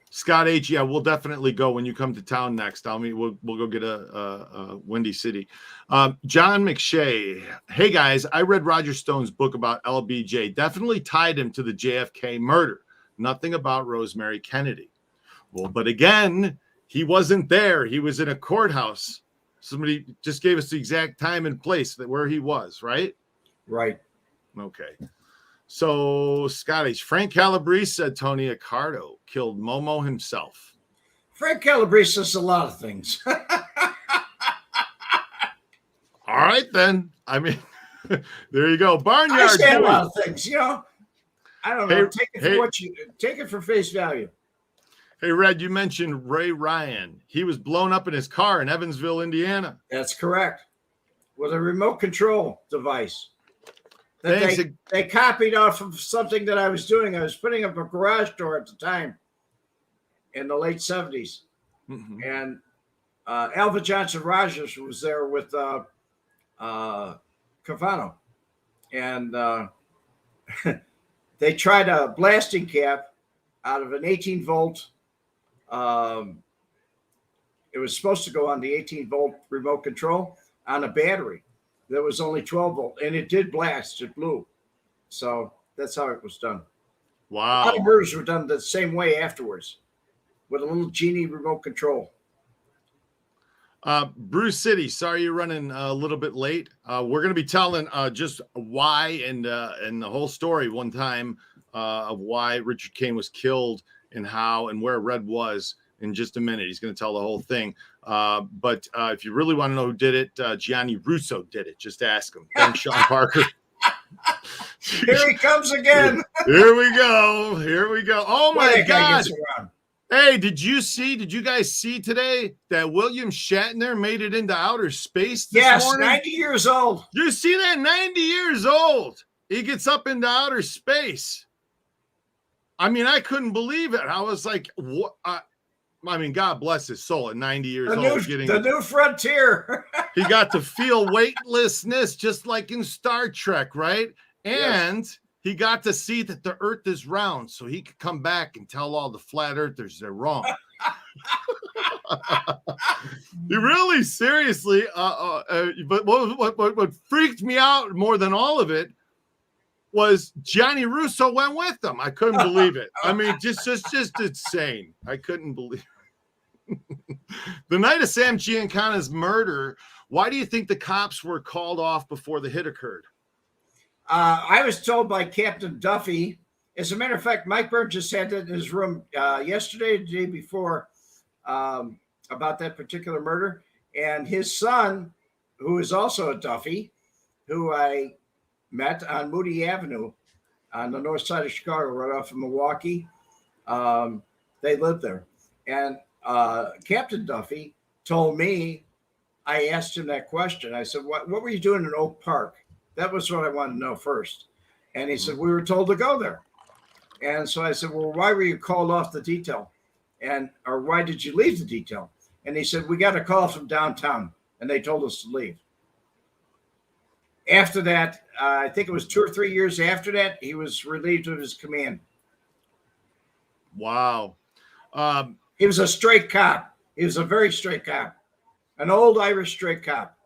Scott H. Yeah, we'll definitely go when you come to town next. We'll go get a Windy City. John McShay. Hey guys, I read Roger Stone's book about LBJ. Definitely tied him to the JFK murder. Nothing about Rosemary Kennedy. Well, but again, he wasn't there. He was in a courthouse. Somebody just gave us the exact time and place where he was, right? Right. Okay. So, Scottish, Frank Calabrese said Tony Accardo killed Momo himself. Frank Calabrese says a lot of things. All right, then. I mean, there you go. Barnyard. I say a lot of things, you know. I don't know. Take it for face value. Hey, Red, you mentioned Ray Ryan. He was blown up in his car in Evansville, Indiana. That's correct. With a remote control device. They copied off of something that I was doing. I was putting up a garage door at the time in the late 70s. Mm-hmm. And Alva Johnson Rogers was there with Cavano. And they tried a blasting cap out of an 18-volt. It was supposed to go on the 18-volt remote control on a battery. There was only 12 volt, and it did blast. It blew. So that's how it was done. Wow. A lot of murders were done the same way afterwards with a little genie remote control. Bruce City, sorry you're running a little bit late. We're going to be telling just why and the whole story one time of why Richard Cain was killed and how and where Red was in just a minute. He's going to tell the whole thing. But if you really want to know who did it, Gianni Russo did it. Just ask him. Thanks, Sean Parker. Here he comes again. Here we go. Oh, my God. Hey, did you guys see today that William Shatner made it into outer space this morning? 90 years old. You see that? 90 years old. He gets up into outer space. I mean, I couldn't believe it. I was like, what? I mean, God bless his soul at 90 years old. The new frontier. He got to feel weightlessness just like in Star Trek, right? And he got to see that the earth is round so he could come back and tell all the flat earthers they're wrong. You really seriously, but what freaked me out more than all of it was Johnny Russo went with them. I couldn't believe it. I mean, just insane. I couldn't believe it. The night of Sam Giancana's murder, why do you think the cops were called off before the hit occurred? I was told by Captain Duffy. As a matter of fact, Mike Burgess had that in his room yesterday, the day before, about that particular murder. And his son, who is also a Duffy, who I met on Moody Avenue on the north side of Chicago, right off of Milwaukee. They lived there. And Captain Duffy told me, I asked him that question. I said, what were you doing in Oak Park? That was what I wanted to know first. And he said, we were told to go there. And so I said, well, why were you called off the detail? Or why did you leave the detail? And he said, we got a call from downtown and they told us to leave. After that, I think it was 2 or 3 years after that, he was relieved of his command. Wow. He was a straight cop. He was a very straight cop. An old Irish straight cop.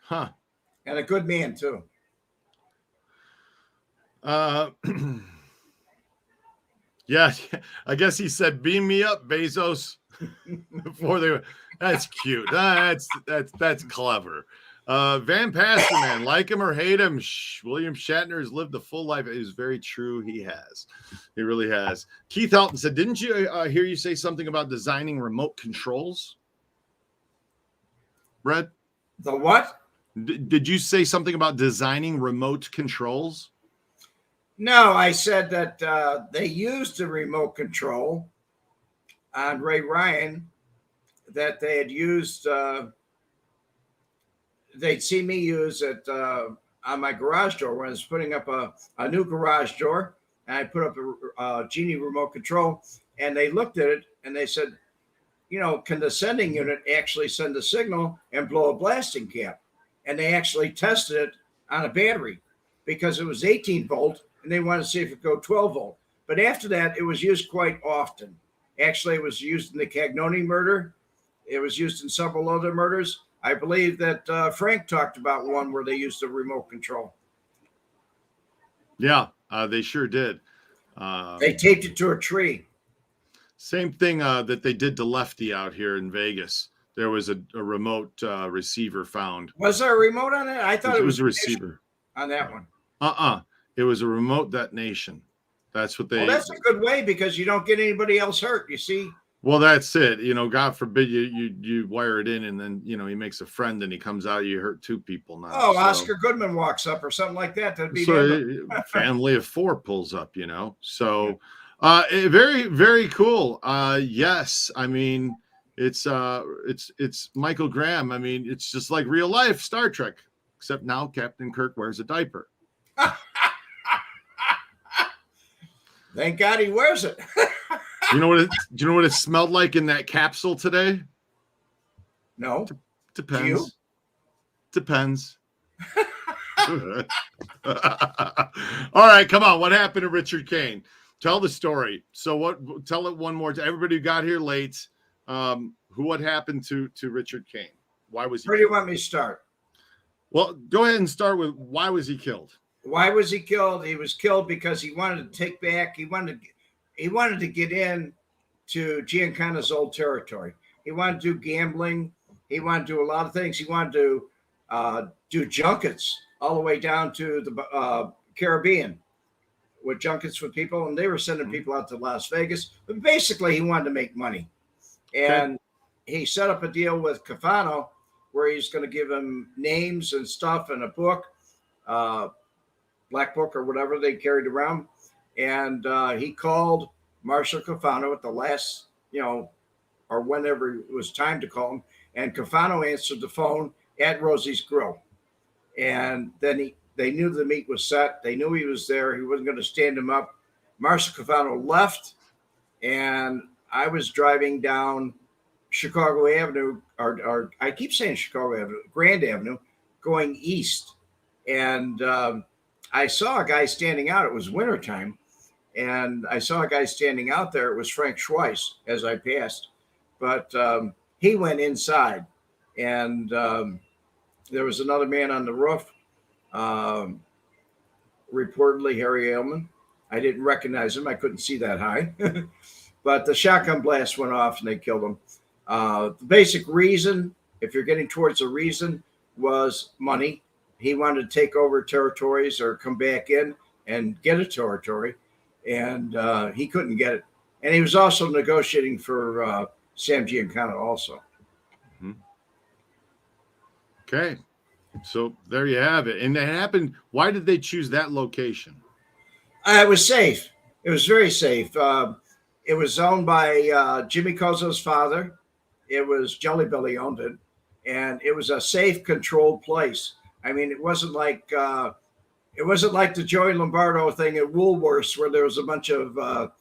Huh. And a good man, too. Yeah, I guess he said, beam me up, Bezos. Before they were. That's cute. That's clever. Van Pasterman, like him or hate him, William Shatner has lived a full life. It is very true. He has. He really has. Keith Elton said, didn't you hear you say something about designing remote controls? Brett? The what? Did you say something about designing remote controls? No, I said that they used the remote control on Ray Ryan that they had used. They'd see me use it on my garage door when I was putting up a new garage door. And I put up a Genie remote control, and they looked at it and they said, you know, can the sending unit actually send a signal and blow a blasting cap? And they actually tested it on a battery because it was 18 volt and they wanted to see if it could go 12 volt. But after that, it was used quite often. Actually, it was used in the Cagnoni murder. It was used in several other murders. I believe that Frank talked about one where they used a remote control. Yeah, they sure did. They taped it to a tree. Same thing that they did to Lefty out here in Vegas. There was a remote receiver found. Was there a remote on it? I thought it was a receiver on that one. It was a remote detonation. That's what they. Well, that's a good way because you don't get anybody else hurt. You see. Well, that's it. You know, God forbid you wire it in and then, you know, he makes a friend and he comes out, you hurt 2 people now. Oh, so. Oscar Goodman walks up or something like that. That'd be family of 4 pulls up, you know. So very, very cool. Yes. I mean, it's Michael Graham. I mean, it's just like real life Star Trek, except now Captain Kirk wears a diaper. Thank God he wears it. Do you know what it smelled like in that capsule today? No. Depends. Depends. All right, come on. What happened to Richard Cain? Tell the story. So tell it one more time. Everybody who got here late. What happened to Richard Cain? Why was he Where do you want me to start? Well, go ahead and start with why was he killed? Why was he killed? He was killed because he wanted to take back. He wanted to get in to Giancana's old territory. He wanted to do gambling. He wanted to do a lot of things. He wanted to do junkets all the way down to the Caribbean with junkets with people, and they were sending people out to Las Vegas. But basically, he wanted to make money. And he set up a deal with Cafano where he's going to give him names and stuff and a book, black book or whatever they carried around. And he called Marshall Cafano at the last, or whenever it was time to call him. And Cafano answered the phone at Rosie's Grill. And then they knew the meet was set. They knew he was there. He wasn't going to stand him up. Marshall Cafano left. And I was driving down Chicago Avenue, or I keep saying Chicago Avenue, Grand Avenue, going east. And I saw a guy standing out. It was wintertime. And I saw a guy standing out there. It was Frank Schweiss as I passed. but he went inside, and there was another man on the roof, reportedly Harry Ailman. I didn't recognize him. I couldn't see that high. But the shotgun blast went off and they killed him. The basic reason, if you're getting towards a reason, was money. He wanted to take over territories or come back in and get a territory, and he couldn't get it. And he was also negotiating for Sam Giancana also. Okay. So there you have it. And that happened. Why did they choose that location? It was safe. It was very safe. It was owned by Jimmy Cozzo's father. It was Jelly Belly owned it, and it was a safe, controlled place. I mean, it wasn't like the Joey Lombardo thing at Woolworths where there was a bunch of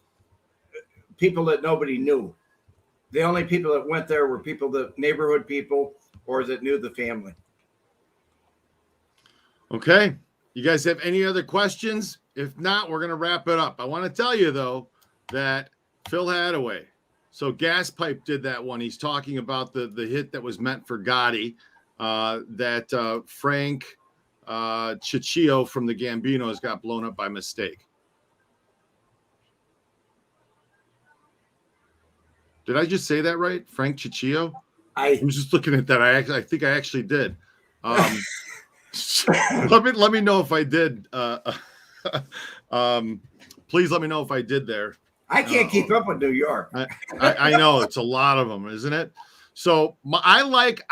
people that nobody knew. The only people that went there were neighborhood people, or that knew the family. Okay. You guys have any other questions? If not, we're going to wrap it up. I want to tell you, though, that Phil Hadaway. So Gas Pipe did that one. He's talking about the hit that was meant for Gotti, that Frank Ciccio from the Gambinos got blown up by mistake. Did I just say that right? Frank Ciccio? I was just looking at that. I think I actually did. Let me know if I did. Please let me know if I did there. I can't keep up with New York. I know it's a lot of them, isn't it? So I like.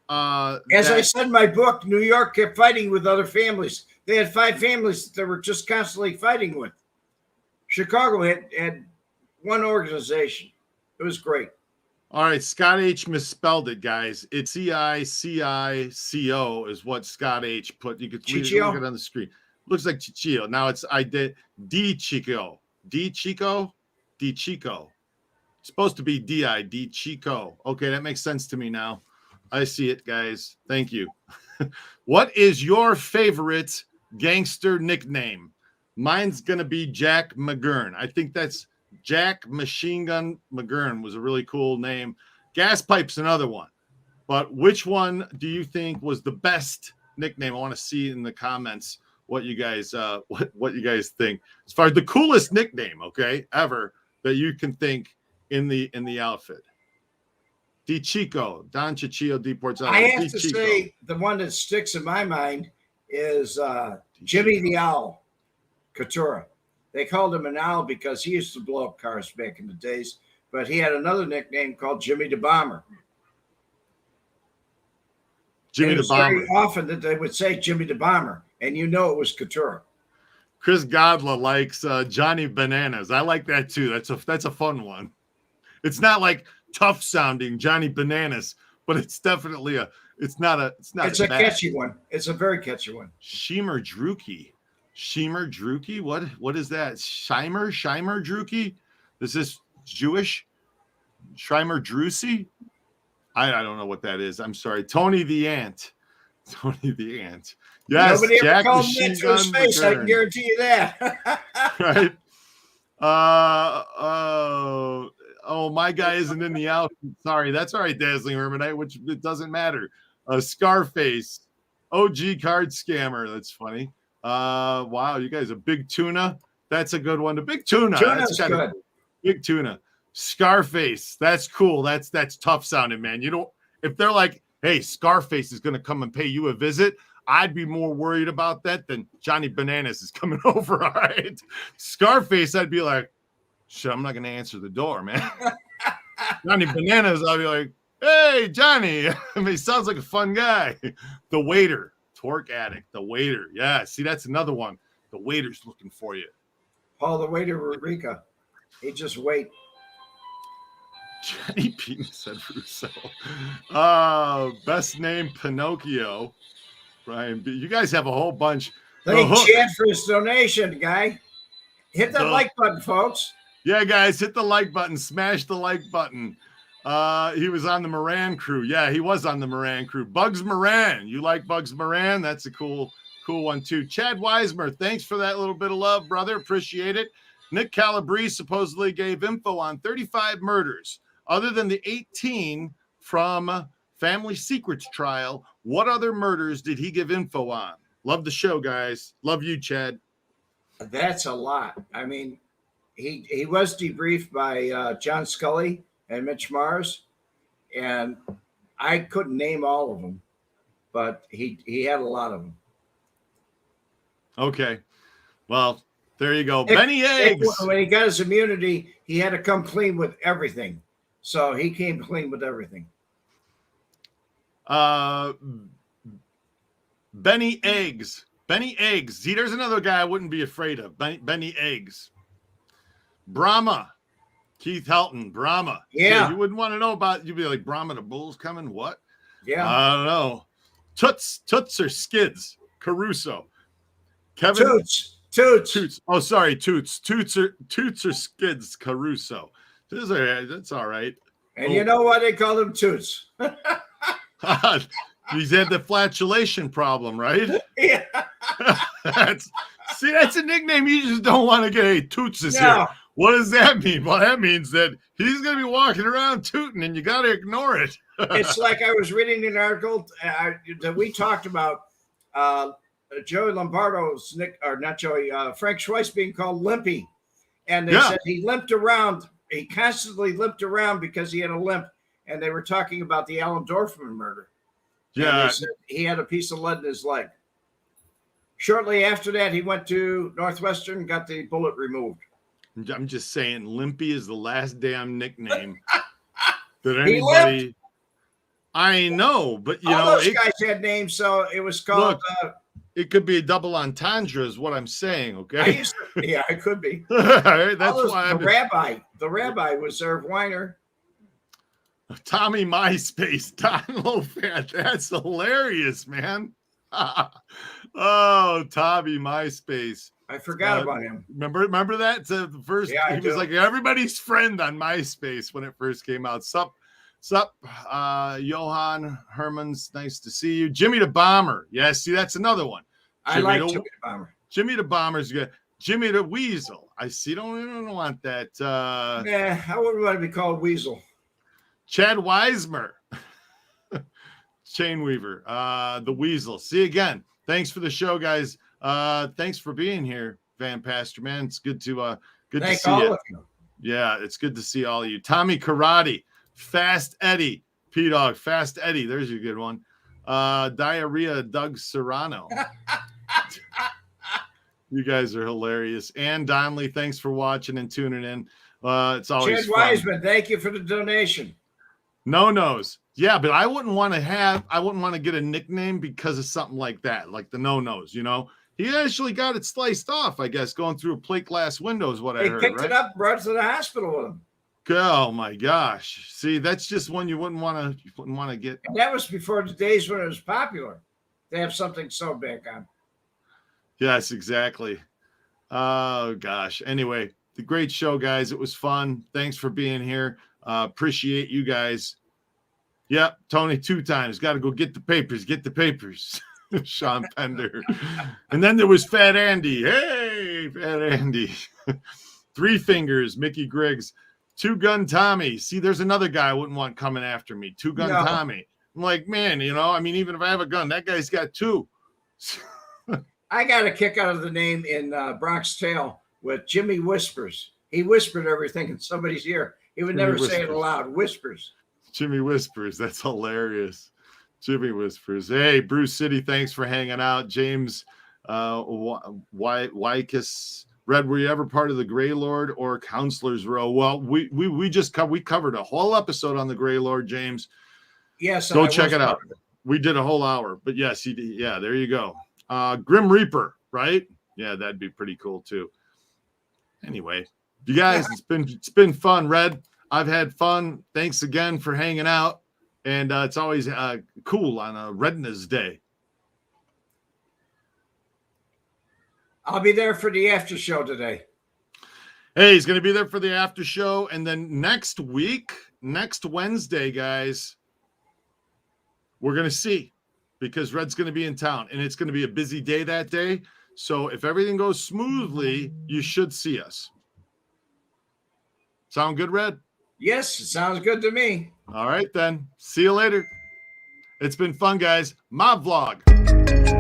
As I said in my book, New York kept fighting with other families. They had 5 families that they were just constantly fighting with. Chicago had one organization. It was great. All right, Scott H misspelled it, guys. It's Ciccio is what Scott H put. You could look it on the screen. Looks like Ciccio. Now it's Di Chico. Di Chico. It's supposed to be Di Chico. Okay, that makes sense to me now. I see it, guys. Thank you. What is your favorite gangster nickname? Mine's gonna be Jack McGurn. I think that's Jack Machine Gun McGurn was a really cool name. Gas Pipe's another one. But which one do you think was the best nickname? I want to see in the comments what you guys what you guys think as far as the coolest nickname, okay, ever that you can think in the outfit. Di Chico, Don Ciccio, Di Porzello. I have to say the one that sticks in my mind is Jimmy the Owl Couture. They called him an owl because he used to blow up cars back in the days, but he had another nickname called Jimmy the Bomber. Jimmy the Bomber. Very often that they would say Jimmy the Bomber, and you know it was Couture. Chris Godla likes Johnny Bananas. I like that too. That's a fun one. It's not like tough sounding Johnny Bananas, but it's definitely it's a catchy one. It's a very catchy one. Shemer Druki. What is that? Shimer Druki? Is this Jewish? Shimer Drusi? I don't know what that is. I'm sorry. Tony the Ant. Yes, nobody Jack ever called him that to his face. I can guarantee you that. Right. Oh, my guy isn't in the outfit. Sorry, that's all right, Dazzling Hermanite, which it doesn't matter. Scarface, OG card scammer. That's funny. Wow, you guys, a Big Tuna. That's a good one. The Big Tuna. Tuna's that's good. Big Tuna. Scarface. That's cool. That's tough sounding, man. You don't. If they're like, hey, Scarface is going to come and pay you a visit, I'd be more worried about that than Johnny Bananas is coming over. All right, Scarface, I'd be like, shit, I'm not going to answer the door, man. Johnny Bananas, I'll be like, hey, Johnny. I mean, he sounds like a fun guy. The Waiter, Torque Addict, The Waiter. Yeah, see, that's another one. The Waiter's looking for you. Paul the Waiter, Rurica. He just wait. Johnny Penis said Russo. Best name, Pinocchio. Brian B. You guys have a whole bunch. Thank Chad for his donation, guy. Hit that like button, folks. Yeah, guys, hit the like button. Smash the like button. He was on the Moran crew. Yeah, he was on the Moran crew. Bugs Moran. You like Bugs Moran? That's a cool one, too. Chad Weismer, thanks for that little bit of love, brother. Appreciate it. Nick Calabrese supposedly gave info on 35 murders other than the 18 from Family Secrets trial, what other murders did he give info on? Love the show, guys. Love you, Chad. That's a lot. I mean, he was debriefed by John Scully and Mitch Mars, and I couldn't name all of them, but he had a lot of them. Okay. Well, there you go. Benny Eggs. When he got his immunity, he had to come clean with everything. So he came clean with everything. Benny Eggs. Benny Eggs. See, there's another guy I wouldn't be afraid of. Benny Eggs. Brahma. Keith Helton. Brahma. Yeah. See, you wouldn't want to know about, you'd be like, Brahma, the Bull's coming? What? Yeah. I don't know. Toots or Skids. Caruso. Kevin. Toots. Oh, sorry. Toots or Skids. Caruso. That's all right. And you know why they call him Toots? He's had the flatulation problem, right? Yeah. That's a nickname you just don't want to get. Hey, Toots is here. What does that mean? Well, that means that he's going to be walking around tooting, and you got to ignore it. It's like I was reading an article that we talked about Joey Lombardo's Frank Schweitz being called Limpy. And they said he limped around. He constantly limped around because he had a limp. And they were talking about the Alan Dorfman murder. Yeah. He had a piece of lead in his leg. Shortly after that, he went to Northwestern and got the bullet removed. I'm just saying, Limpy is the last damn nickname that anybody. I know, but all those guys had names, so it was called. Look, it could be a double entendre, is what I'm saying. Okay. It could be. That's why the rabbi was Irv Weiner. Tommy MySpace, Don Lofat. That's hilarious, man. Oh, Tommy MySpace. I forgot about him. Remember that? The first, he was like everybody's friend on MySpace when it first came out. Sup, Johan Hermans, nice to see you. Jimmy the Bomber. Yeah, see, that's another one. I like Jimmy the Bomber. Jimmy the Bomber's good. Jimmy the Weasel. I see. Don't want that. I wouldn't want to be called Weasel. Chad Weismer. Chain Weaver. The Weasel. See you again. Thanks for the show, guys. Thanks for being here, Van Pastor, man. It's good to see all you. of you. Yeah, it's good to see all of you. Tommy Karate, Fast Eddie, P-Dog, Fast Eddie. There's a good one. Diarrhea, Doug Serrano. You guys are hilarious. Ann Donnelly, thanks for watching and tuning in. It's always Chad Wiseman, thank you for the donation. No-nos. Yeah, but I wouldn't want to get a nickname because of something like that, like the no-nos, you know? He actually got it sliced off, I guess, going through a plate glass window is what I heard, picked it up, brought it to the hospital with him. Oh my gosh. See, that's just one you wouldn't want to get. And that was before the days when it was popular. They have something sewed back on. Yes, exactly. Oh gosh. Anyway, the great show, guys. It was fun. Thanks for being here. Appreciate you guys. Yep, Tony 2 times. Got to go get the papers. Get the papers. Sean Pender. And then there was Fat Andy. Hey, Fat Andy. 3 Fingers, Mickey Griggs. 2 Gun Tommy. See, there's another guy I wouldn't want coming after me. 2 Gun Tommy. I'm like, man, you know, I mean, even if I have a gun, that guy's got 2. I got a kick out of the name in Bronx Tale with Jimmy Whispers. He whispered everything in somebody's ear. He would never say it aloud. Whispers. Jimmy Whispers. That's hilarious. Jimmy Whispers. Hey, Bruce City, thanks for hanging out. James Wykus. Red, were you ever part of the Grey Lord or Counselor's Row? Well, we covered a whole episode on the Grey Lord, James. Yes. Go check it out. We did a whole hour. But yes, he did. Yeah, there you go. Grim Reaper, right? Yeah, that'd be pretty cool too. Anyway, you guys, it's been fun, Red. I've had fun. Thanks again for hanging out. And it's always cool on a Rednesday. I'll be there for the after show today. Hey, he's going to be there for the after show. And then next Wednesday, guys, we're going to see because Red's going to be in town. And it's going to be a busy day that day. So if everything goes smoothly, you should see us. Sound good, Red? Yes, it sounds good to me. All right, then. See you later. It's been fun, guys. MobVLog.